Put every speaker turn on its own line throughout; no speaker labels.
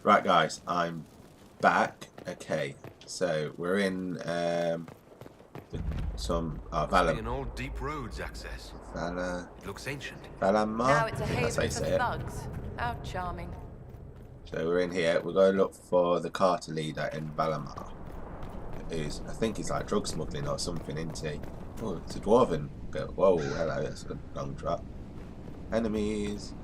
Right, guys, I'm back. Okay, so we're in some
Must be an old deep roads access.
Valama.
It looks ancient.
Now it's a
I think that's how
haven
you
for
say it.
thugs. How charming.
So we're in here. We're going to look for the cartel leader in Valama. Who's, I think he's like drug smuggling or something, isn't he? Oh, it's a dwarven build. Whoa, hello, that's a long drop. Enemies.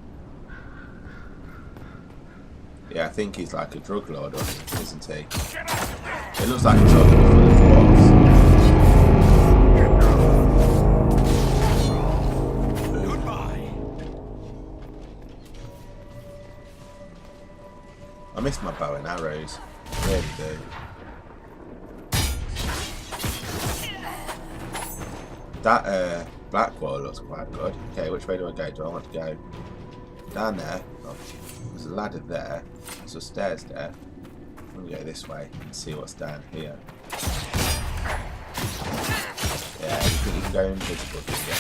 Yeah, I think he's like a drug lord, isn't he? It looks like it's open for the dwarves.
Goodbye.
I miss my bow and arrows. I really do. That black wall looks quite good. Okay, which way do I go? Do I want to go down there? Oh, there's a ladder there. There's stairs there. I'm going to go this way and see what's down here. Yeah, you can go invisible here.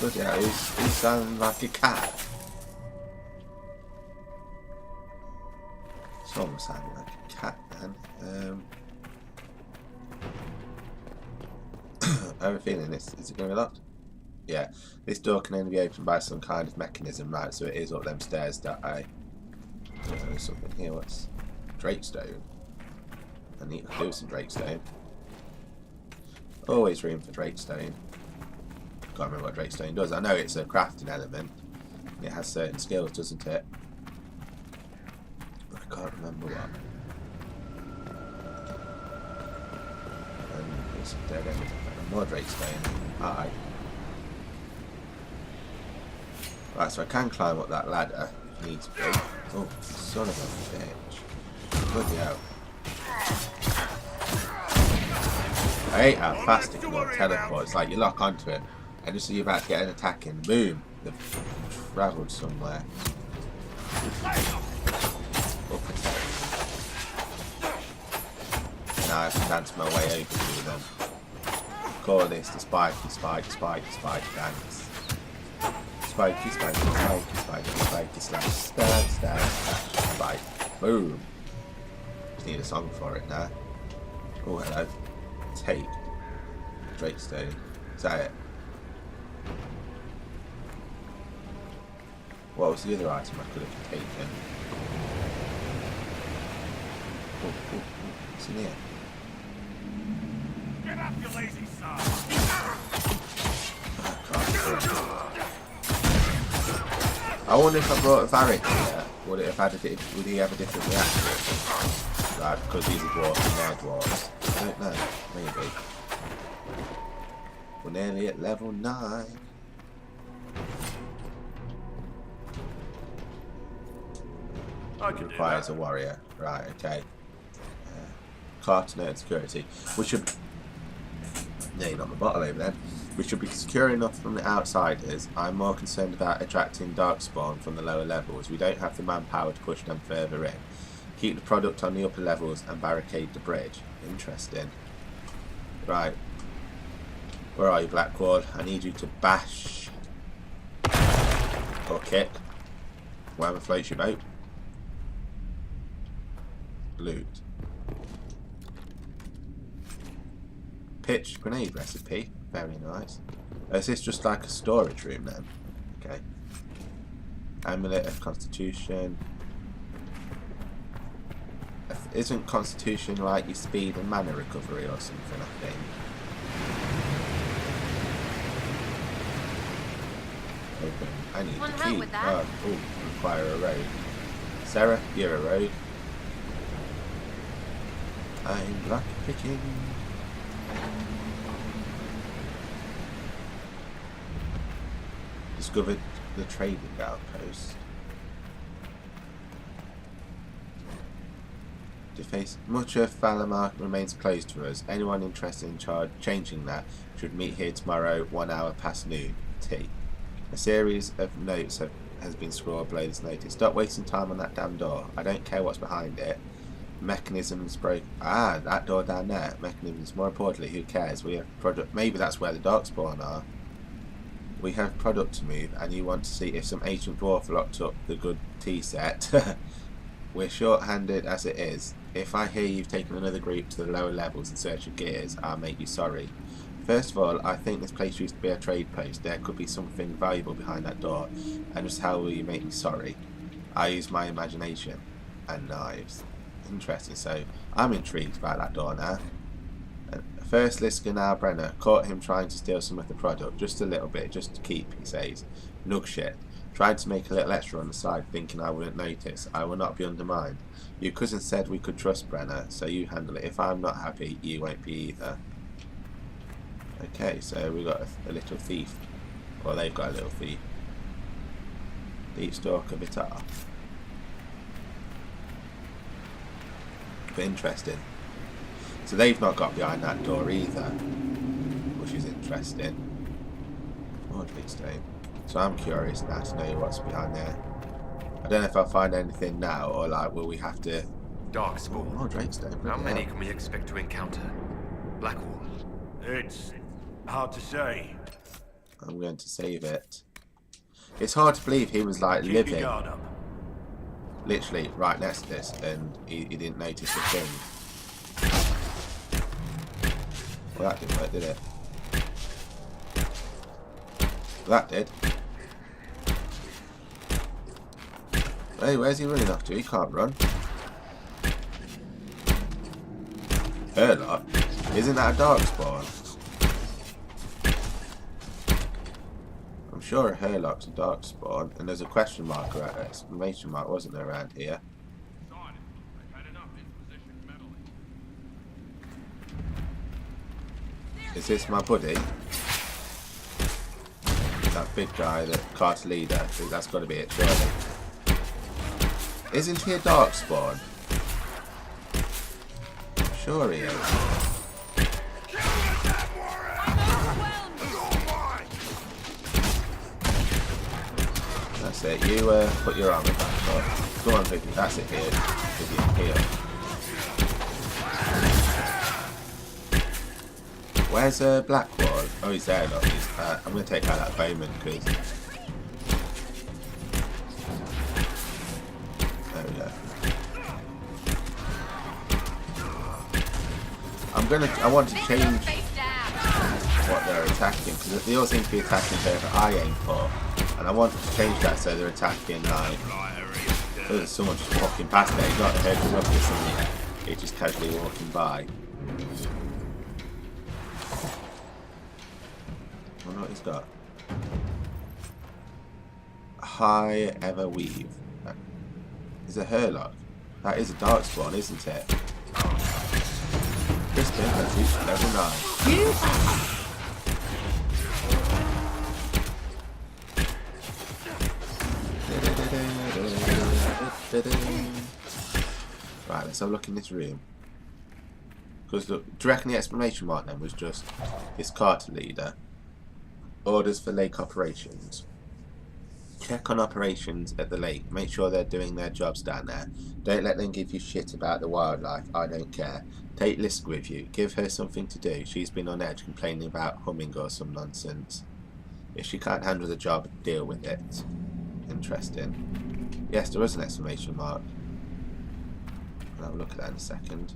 But yeah, he sounds like a cat. Someone sounded like a cat, man. I have a feeling is it going to be locked? Yeah, this door can only be opened by some kind of mechanism, right? So it is up them stairs that there's something here. What's Drakestone? I need to do some Drakestone. Always room for Drakestone. Can't remember what Drakestone does. I know it's a crafting element. And it has certain skills, doesn't it? But I can't remember what. And there's a dead end. More Drakestone. Alright. Right, so I can climb up that ladder if needs be. Oh, son of a bitch. Bloody hell. I hate how fast it can teleport. It's like you lock onto it, and just as you're about to get an attack in, boom, they've travelled somewhere. Now I can dance my way over to them. Call this the spiky dance. Spiky, slash, stab, spike. Boom. Just need a song for it now. Oh, hello. Take. Drakestone. Is that it? What was the other item I could have taken? Oh, what's in here?
Get up, you lazy son!
I wonder if I brought a Varric here, would he have a different reaction? Right, because he's a dwarf and they're dwarves. I don't know, maybe. We're nearly at level 9. Requires a warrior. Right, okay. Cartel and security. We should... No, you're not the bottle over there. We should be secure enough from the outsiders. I'm more concerned about attracting darkspawn from the lower levels. We don't have the manpower to push them further in. Keep the product on the upper levels and barricade the bridge. Interesting. Right. Where are you, Blackwall? I need you to bash or kick whatever floats your boat. Loot. Pitch grenade recipe. Very nice. Is this just like a storage room then? Okay. Amulet of Constitution. Isn't Constitution like your speed and mana recovery or something, I think? Open. I need the key. Oh, require a road. Sarah, you're a road. I'm lucky picking. Discovered the trading outpost. Deface. Much of Valama remains closed to us. Anyone interested in changing that should meet here tomorrow, 1 hour past noon. T. A series of notes has been scrawled below this notice. Stop wasting time on that damn door. I don't care what's behind it. Mechanisms broke. Ah, that door down there. Mechanisms. More importantly, who cares? We have product. Maybe that's where the darkspawn are. We have product to move, and you want to see if some ancient dwarf locked up the good tea set. We're short-handed as it is. If I hear you've taken another group to the lower levels in search of gears, I'll make you sorry. First of all, I think this place used to be a trade post. There could be something valuable behind that door. And just how will you make me sorry? I use my imagination. And knives. Interesting. So, I'm intrigued about that door now. First, Lisker Brenner caught him trying to steal some of the product. Just a little bit, just to keep, he says. Nug shit. Tried to make a little extra on the side, thinking I wouldn't notice. I will not be undermined. Your cousin said we could trust Brenner, so you handle it. If I'm not happy, you won't be either. Okay, so we got a little thief. Well, they've got a little thief. Deep Stalker Vitar. But interesting. So they've not got behind that door either, which is interesting. Oh, big stone. So I'm curious now to know what's behind there. I don't know if I'll find anything now, or like, will we have to...
Darkspawn.
Oh, Drakestone.
How many can we expect to encounter? Blackwall.
It's hard to say.
I'm going to save it. It's hard to believe he was like
Keep your
living
guard up.
literally right next to this, and he didn't notice a thing. Well, that didn't work, did it? Well, that did. Hey, where's he running off to? He can't run. Herlock? Isn't that a darkspawn? I'm sure a Herlock's a darkspawn, and there's a question mark or an exclamation mark, wasn't there, around here? Is this my buddy? That big guy, the cartel leader? That's got to be it, surely. Isn't he a darkspawn? Sure he is. That's it. You put your armor back up. Go on, Vicky. That's it here. Vicky, here. Where's Blackwall? Oh, he's there, look. I'm going to take out that bowman because... There we go. I want to change what they're attacking, because they all seem to be attacking wherever I aim for. And I want to change that so they're attacking like... Oh, there's someone just walking past there. He's not heard the ruckus and he's just casually walking by. I wonder what he's got. High Ever Weave. Is a Herlock. That is a darkspawn, isn't it? Crispin has reached level 9. Right, let's have a look in this room. Because look, do you reckon the exclamation mark then was just his cartel leader? Orders for lake operations. Check on operations at the lake. Make sure they're doing their jobs down there. Don't let them give you shit about the wildlife. I don't care. Take Lisk with you. Give her something to do. She's been on edge complaining about humming or some nonsense. If she can't handle the job, deal with it. Interesting. Yes, there was an exclamation mark. I'll have a look at that in a second.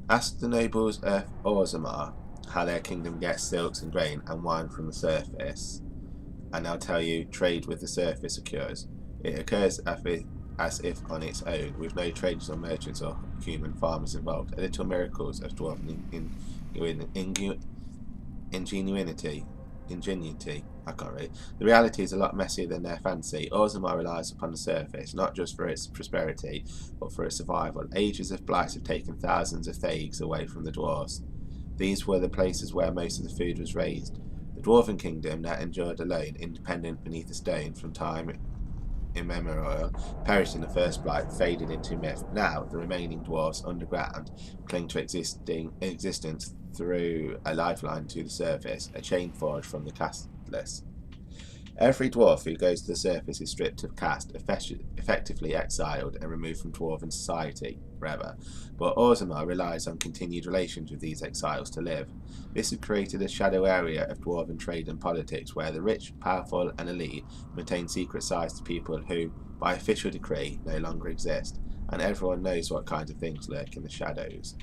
Ask the nobles of Orzammar how their kingdom gets silks and grain and wine from the surface, and they'll tell you trade with the surface occurs. It occurs as if on its own, with no traders or merchants or human farmers involved. A little miracles of dwarven ingenuity. I can't read. The reality is a lot messier than their fancy. Orzammar relies upon the surface, not just for its prosperity, but for its survival. Ages of blight have taken thousands of thags away from the dwarves. These were the places where most of the food was raised. The Dwarven kingdom that endured alone, independent beneath a stone from time immemorial, perished in the first blight, faded into myth. Now, the remaining dwarves underground cling to existence through a lifeline to the surface, a chain forged from the castless. Every dwarf who goes to the surface is stripped of caste, effectively exiled and removed from dwarven society forever. But Orzammar relies on continued relations with these exiles to live. This has created a shadow area of dwarven trade and politics where the rich, powerful and elite maintain secret ties to people who, by official decree, no longer exist, and everyone knows what kinds of things lurk in the shadows.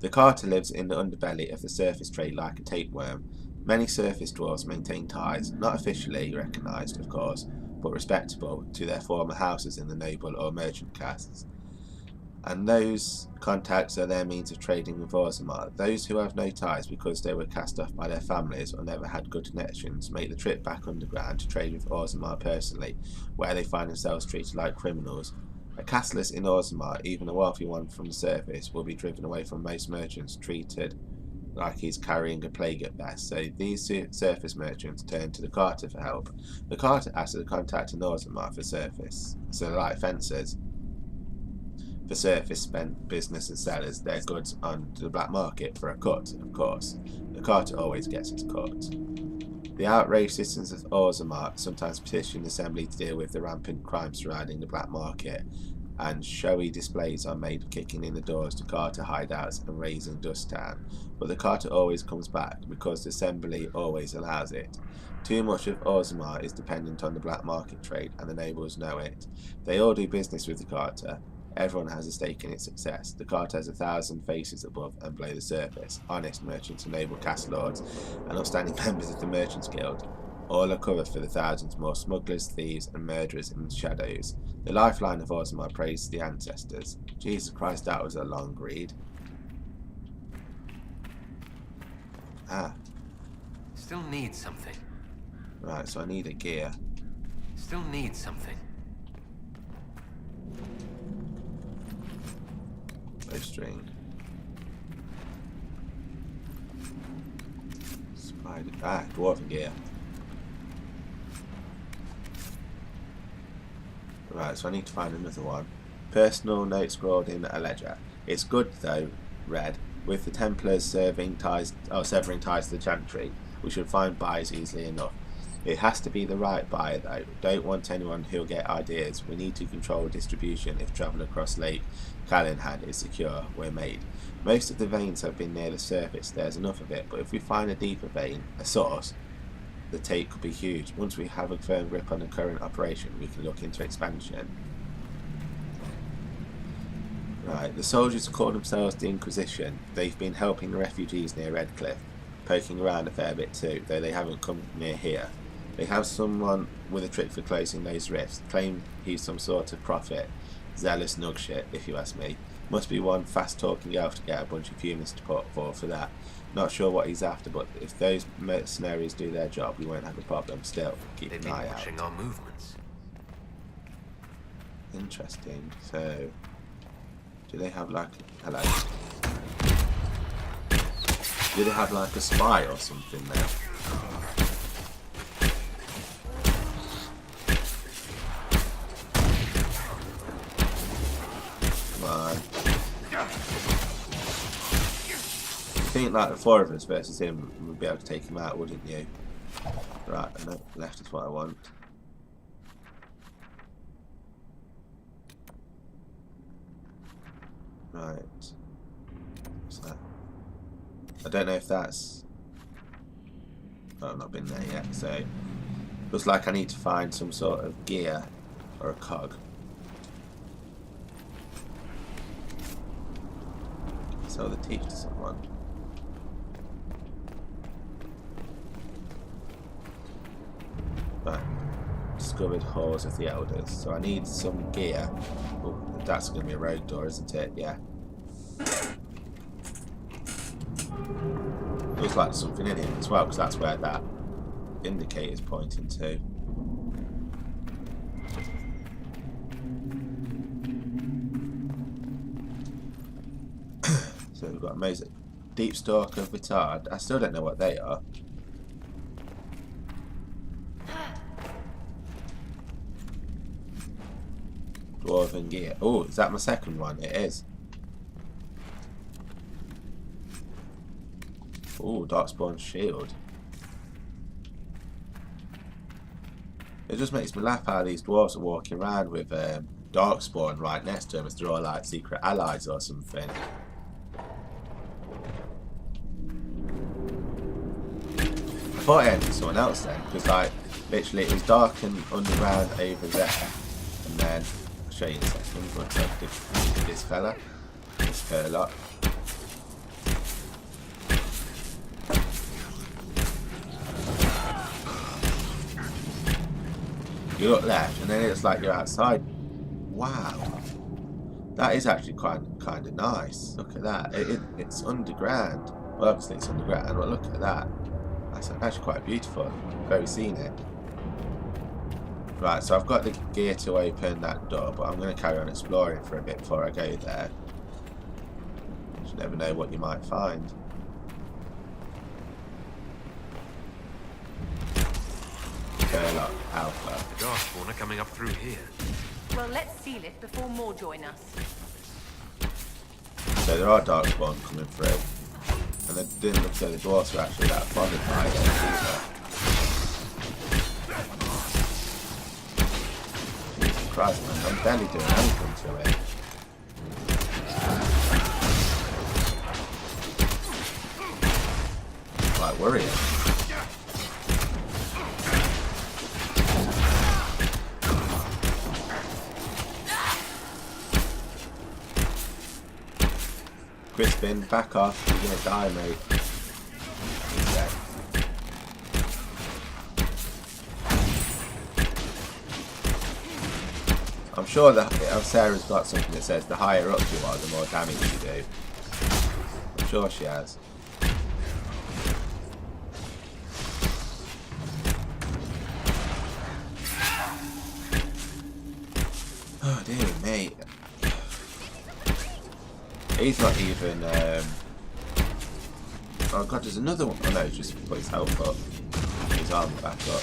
The Carter lives in the underbelly of the surface trade like a tapeworm. Many surface dwarves maintain ties, not officially recognised, of course, but respectable, to their former houses in the noble or merchant castes. And those contacts are their means of trading with Orzammar. Those who have no ties because they were cast off by their families or never had good connections make the trip back underground to trade with Orzammar personally, where they find themselves treated like criminals. A casteless in Orzammar, even a wealthy one from the surface, will be driven away from most merchants, treated like he's carrying a plague at best. So these surface merchants turn to the Carter for help. The Carter asks to contact an Orzammar for surface, so like fencers. For surface spent business and sellers their goods on the black market for a cut, of course. The Carter always gets his cut. The outraged citizens of Orzammar sometimes petition the Assembly to deal with the rampant crime surrounding the black market, and showy displays are made of kicking in the doors to Carter hideouts and raising dust down. But the Carter always comes back, because the Assembly always allows it. Too much of Orzammar is dependent on the black market trade, and the nobles know it. They all do business with the Carter. Everyone has a stake in its success. The Carter has 1,000 faces above and below the surface, honest merchants and noble caste lords, and upstanding members of the Merchants Guild. All are covered for the thousands more smugglers, thieves, and murderers in the shadows. The lifeline of Orzammar prays to the ancestors. Jesus Christ, that was a long read. Ah.
Still need something.
Right, so I need a gear.
Still need something.
Bowstring. Spider. Ah, dwarven gear. Right, so I need to find another one. Personal note scrawled in a ledger. It's good though, read, with the Templars severing ties to the Chantry. We should find buys easily enough. It has to be the right buyer though. Don't want anyone who'll get ideas. We need to control distribution if travel across Lake Calenhad is secure, we're made. Most of the veins have been near the surface, there's enough of it, but if we find a deeper vein, a source, the take could be huge. Once we have a firm grip on the current operation, we can look into expansion. Right, the soldiers call themselves the Inquisition. They've been helping the refugees near Redcliffe, poking around a fair bit too, though they haven't come near here. They have someone with a trick for closing those rifts, claim he's some sort of prophet. Zealous nugshit, if you ask me. Must be one fast-talking elf to get a bunch of humans to put for that. Not sure what he's after, but if those mercenaries do their job, we won't have a problem. Still, keep an eye out.
Watching our movements.
Interesting. So, do they have like... Hello. Do they have like a spy or something there? I think like the four of us versus him would be able to take him out, wouldn't you? Right, no, left is what I want. Right. What's that? I don't know if that's... Oh, I've not been there yet, so... Looks like I need to find some sort of gear or a cog. Sell the teeth to someone. Right. Discovered halls of the elders. So I need some gear. Oh, that's going to be a rogue door, isn't it? Yeah. Looks like there's something in here as well, because that's where that indicator's pointing to. So we've got amazing deep stalk of retard. I still don't know what they are. Dwarven gear. Oh, is that my second one? It is. Oh, Darkspawn shield. It just makes me laugh how these dwarves are walking around with Darkspawn right next to them as they're all like secret allies or something. I thought it ended with someone else then, because like literally it was dark and underground over there, and then I'll show you in a second. But this fella, this Furlock. You look left, and then it's like you're outside. Wow, that is actually kind of nice. Look at that. It's underground. Well, obviously it's underground, but look at that. That's actually quite beautiful. Very scenic. Right, so I've got the gear to open that door, but I'm going to carry on exploring for a bit before I go there. You never know what you might find. Sherlock Alpha.
The Darkspawn are coming up through here.
Well, let's seal it before more join us.
So there are Darkspawn coming through. And it didn't look like the dwarves were actually that bothered by it either. Jesus Christ, man, I'm barely doing anything to it. Quite worrying. Crispin, back off, you're gonna die, mate. Okay. I'm sure that Sarah's got something that says the higher up you are, the more damage you do. I'm sure she has. Oh dear me. He's not even, oh god, there's another one. Oh no, he's just put his health up. His arm back up.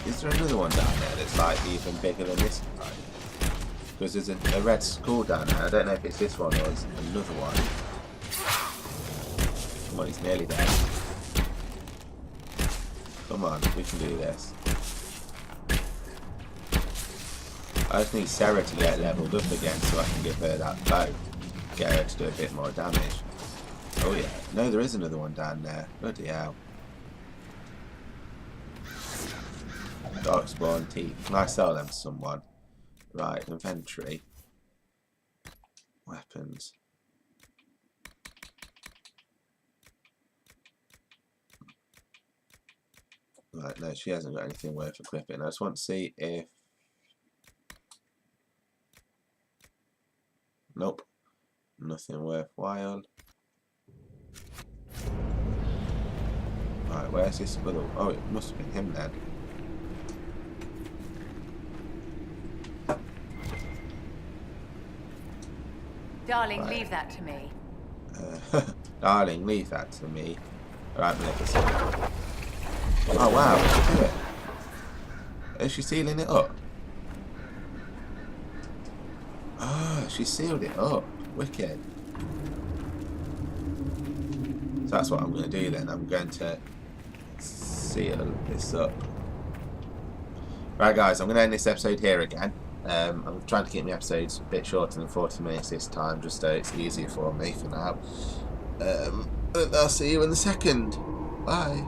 Is there another one down there that's like even bigger than this guy? Because there's a red skull down there. I don't know if it's this one or it's another one. Come on, he's nearly there. Come on, we can do this. I just need Sarah to get leveled up again so I can give her that bow. Get her to do a bit more damage. Oh yeah. No, there is another one down there. Bloody hell. Darkspawn teeth. Can I sell them to someone? Right, inventory. Weapons. Right, no, she hasn't got anything worth equipping. I just want to see if... Nope. Nothing worthwhile. Right, where's this other... Oh, it must have been him then.
Darling,
Right.
leave that to me.
Darling, leave that to me. Alright, Maleficent. Oh wow, look at it. Is she sealing it up? Oh, she sealed it up. Wicked. So that's what I'm going to do then. I'm going to seal this up. Right guys, I'm going to end this episode here again. I'm trying to keep my episodes a bit shorter than 40 minutes this time, just so it's easier for me for now. And I'll see you in the second. Bye.